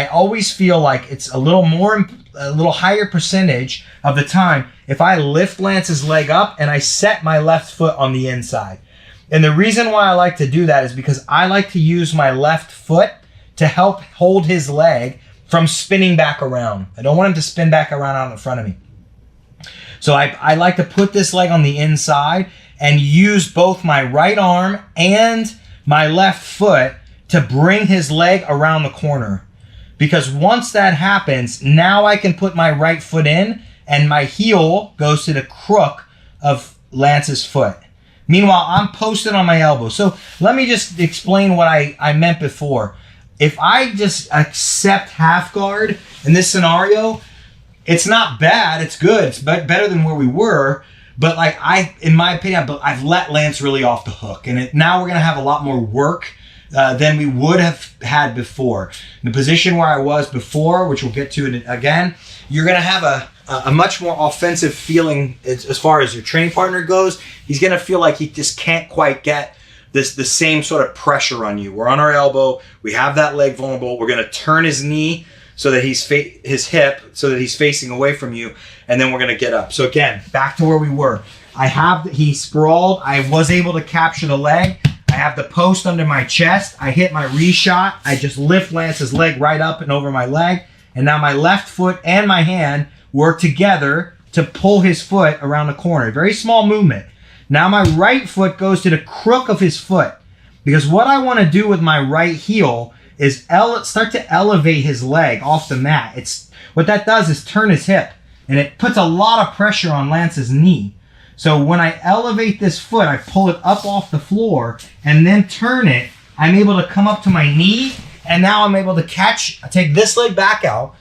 I always feel like it's a little higher percentage of the time if I lift Lance's leg up and I set my left foot on the inside. And the reason why I like to do that is because I like to use my left foot to help hold his leg from spinning back around. I don't want him to spin back around out in front of me. So I like to put this leg on the inside and use both my right arm and my left foot to bring his leg around the corner. Because once that happens, now I can put my right foot in and my heel goes to the crook of Lance's foot. Meanwhile, I'm posted on my elbow. So let me just explain what I meant before. If I just accept half guard in this scenario, it's not bad, it's good, it's better than where we were, but like in my opinion, I've let Lance really off the hook, and now we're gonna have a lot more work than we would have had before. In the position where I was before, which we'll get to it again, you're gonna have a much more offensive feeling as far as your training partner goes. He's gonna feel like he just can't quite get the same sort of pressure on you. We're on our elbow, we have that leg vulnerable, we're gonna turn his knee so that his hip, so that he's facing away from you, and then we're gonna get up. So again, back to where we were. He sprawled, I was able to capture the leg, I have the post under my chest, I hit my re-shot, I just lift Lance's leg right up and over my leg, and now my left foot and my hand work together to pull his foot around the corner. Very small movement. Now my right foot goes to the crook of his foot, because what I wanna do with my right heel is start to elevate his leg off the mat. What that does is turn his hip, and it puts a lot of pressure on Lance's knee. So when I elevate this foot, I pull it up off the floor and then turn it, I'm able to come up to my knee, and now I'm able to take this leg back out,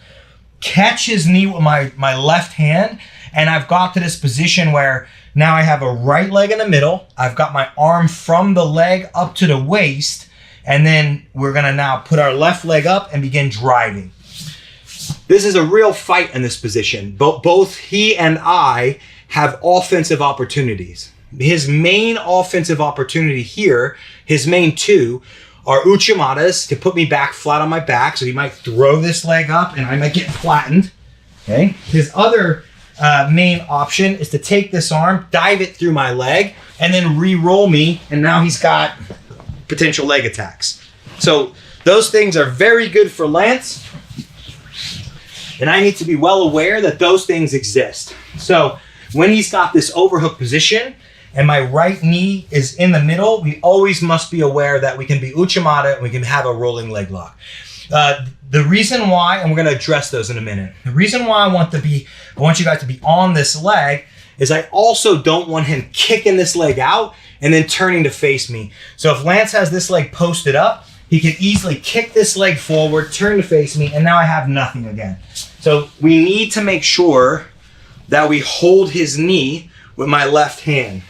catch his knee with my left hand, and I've got to this position where now I have a right leg in the middle, I've got my arm from the leg up to the waist, and then we're gonna now put our left leg up and begin driving. This is a real fight in this position. Both he and I have offensive opportunities. His main offensive opportunity here, his main two, are Uchimata's to put me back flat on my back, so he might throw this leg up and I might get flattened. Okay. His other main option is to take this arm, dive it through my leg, and then re-roll me, and now he's got potential leg attacks. So those things are very good for Lance, and I need to be well aware that those things exist. So when he's got this overhook position and my right knee is in the middle, we always must be aware that we can be Uchimata and we can have a rolling leg lock. The reason why, and we're going to address those in a minute, the reason why I want you guys to be on this leg is I also don't want him kicking this leg out and then turning to face me. So if Lance has this leg posted up, he can easily kick this leg forward, turn to face me, and now I have nothing again. So we need to make sure that we hold his knee with my left hand.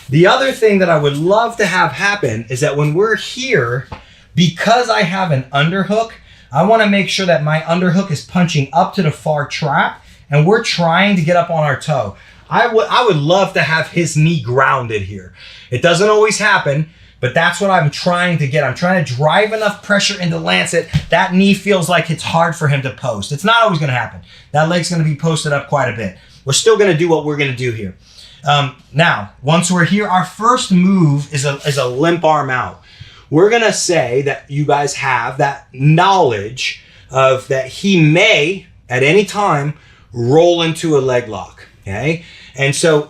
The other thing that I would love to have happen is that when we're here, because I have an underhook, I want to make sure that my underhook is punching up to the far trap and we're trying to get up on our toe. I would love to have his knee grounded here. It doesn't always happen, but that's what I'm trying to get. I'm trying to drive enough pressure into Lance that knee feels like it's hard for him to post. It's not always going to happen. That leg's going to be posted up quite a bit. We're still going to do what we're going to do here. Now, once we're here, our first move is a limp arm out. We're going to say that you guys have that knowledge of that he may, at any time, roll into a leg lock. Okay? And so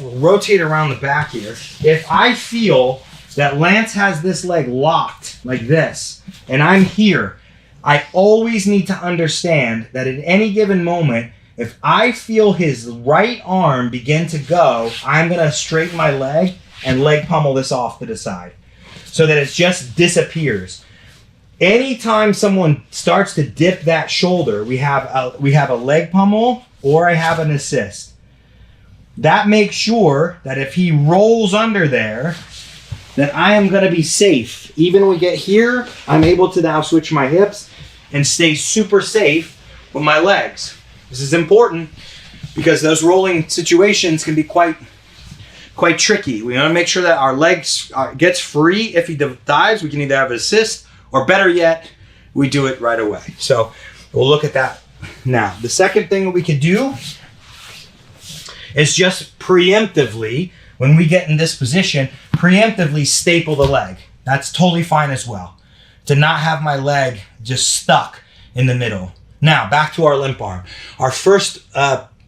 rotate around the back here, if I feel that Lance has this leg locked like this, and I'm here, I always need to understand that at any given moment, if I feel his right arm begin to go, I'm going to straighten my leg and leg pummel this off to the side so that it just disappears. Anytime someone starts to dip that shoulder, we have a leg pummel or I have an assist. That makes sure that if he rolls under there, that I am going to be safe. Even when we get here, I'm able to now switch my hips and stay super safe with my legs. This is important because those rolling situations can be quite tricky. We want to make sure that our legs gets free. If he dives, we can either have an assist, or better yet, we do it right away. So we'll look at that now. The second thing that we could do is just preemptively, when we get in this position, preemptively staple the leg. That's totally fine as well, to not have my leg just stuck in the middle. Now, back to our limp arm. Our first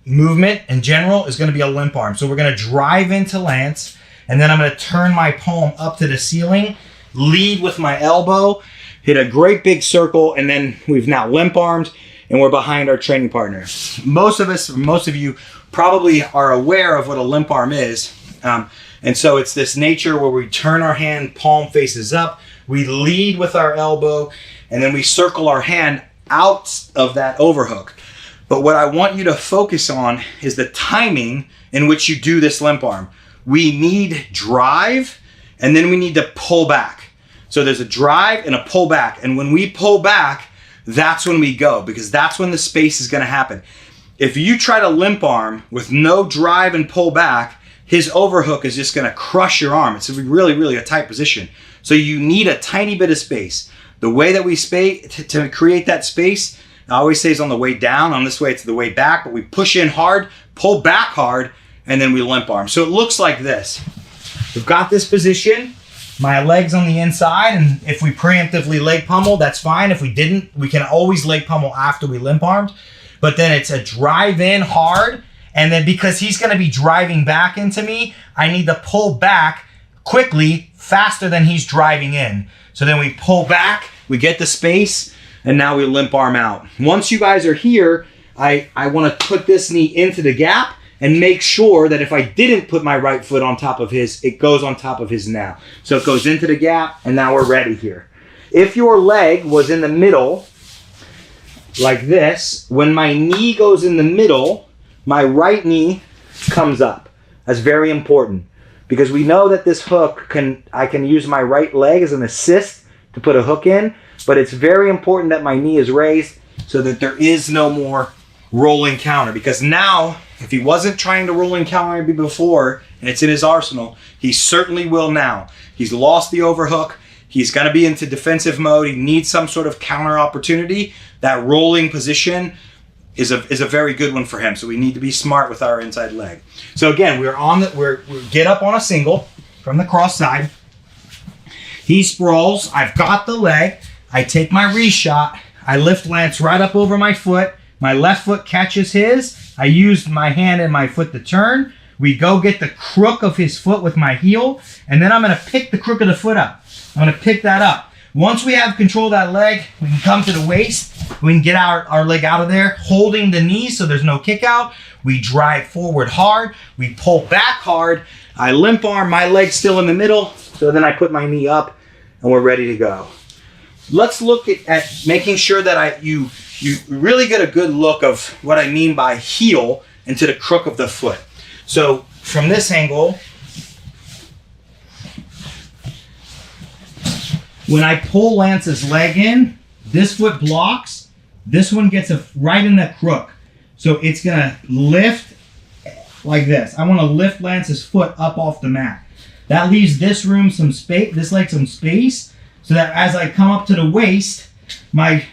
movement in general is gonna be a limp arm. So we're gonna drive into Lance, and then I'm gonna turn my palm up to the ceiling, lead with my elbow, hit a great big circle, and then we've now limp armed, and we're behind our training partner. Most of you probably are aware of what a limp arm is. And so it's this nature where we turn our hand, palm faces up, we lead with our elbow, and then we circle our hand out of that overhook. But what I want you to focus on is the timing in which you do this limp arm. We need drive, and then we need to pull back. So there's a drive and a pull back. And when we pull back, that's when we go, because that's when the space is gonna happen. If you try to limp arm with no drive and pull back, his overhook is just gonna crush your arm. It's really, really a tight position. So you need a tiny bit of space. The way that we to create that space, I always say, is on the way down. On this way, it's the way back, but we push in hard, pull back hard, and then we limp arm. So it looks like this. We've got this position, my leg's on the inside, and if we preemptively leg pummel, that's fine. If we didn't, we can always leg pummel after we limp armed. But then it's a drive in hard, and then because he's gonna be driving back into me, I need to pull back quickly, faster than he's driving in. So then we pull back, we get the space, and now we limp arm out. Once you guys are here, I wanna put this knee into the gap and make sure that if I didn't put my right foot on top of his, it goes on top of his now. So it goes into the gap, and now we're ready here. If your leg was in the middle, like this, when my knee goes in the middle, my right knee comes up. That's very important, because we know that this hook I can use my right leg as an assist to put a hook in, but it's very important that my knee is raised so that there is no more rolling counter, because now, if he wasn't trying to roll and counter me before, and it's in his arsenal, he certainly will now. He's lost the overhook. He's gonna be into defensive mode. He needs some sort of counter opportunity. That rolling position is a very good one for him. So we need to be smart with our inside leg. So again, we get up on a single from the cross side. He sprawls. I've got the leg. I take my reshot. I lift Lance right up over my foot. My left foot catches his. I use my hand and my foot to turn. We go get the crook of his foot with my heel, and then I'm gonna pick the crook of the foot up. I'm gonna pick that up. Once we have control of that leg, we can come to the waist. We can get our leg out of there, holding the knee so there's no kick out. We drive forward hard. We pull back hard. I limp arm, my leg's still in the middle. So then I put my knee up, and we're ready to go. Let's look at making sure that you really get a good look of what I mean by heel into the crook of the foot. So from this angle, when I pull Lance's leg in, this foot blocks, this one gets right in that crook. So it's gonna lift like this. I wanna lift Lance's foot up off the mat. That leaves this room some space, this leg some space, so that as I come up to the waist, my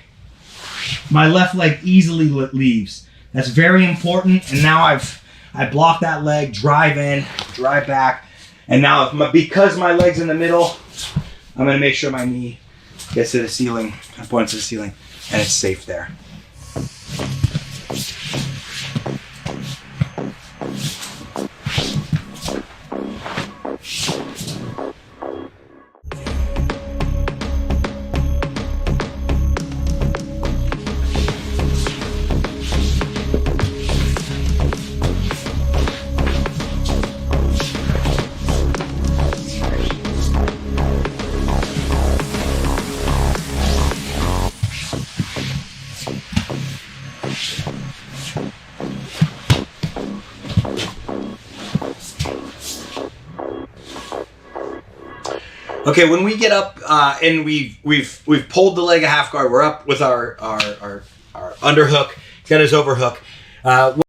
left leg easily leaves. That's very important. And now I block that leg, drive in, drive back. And now because my leg's in the middle, I'm gonna make sure my knee gets to the ceiling, points to the ceiling, and it's safe there. Okay, when we get up and we've pulled the leg a half guard, we're up with our underhook, got his overhook.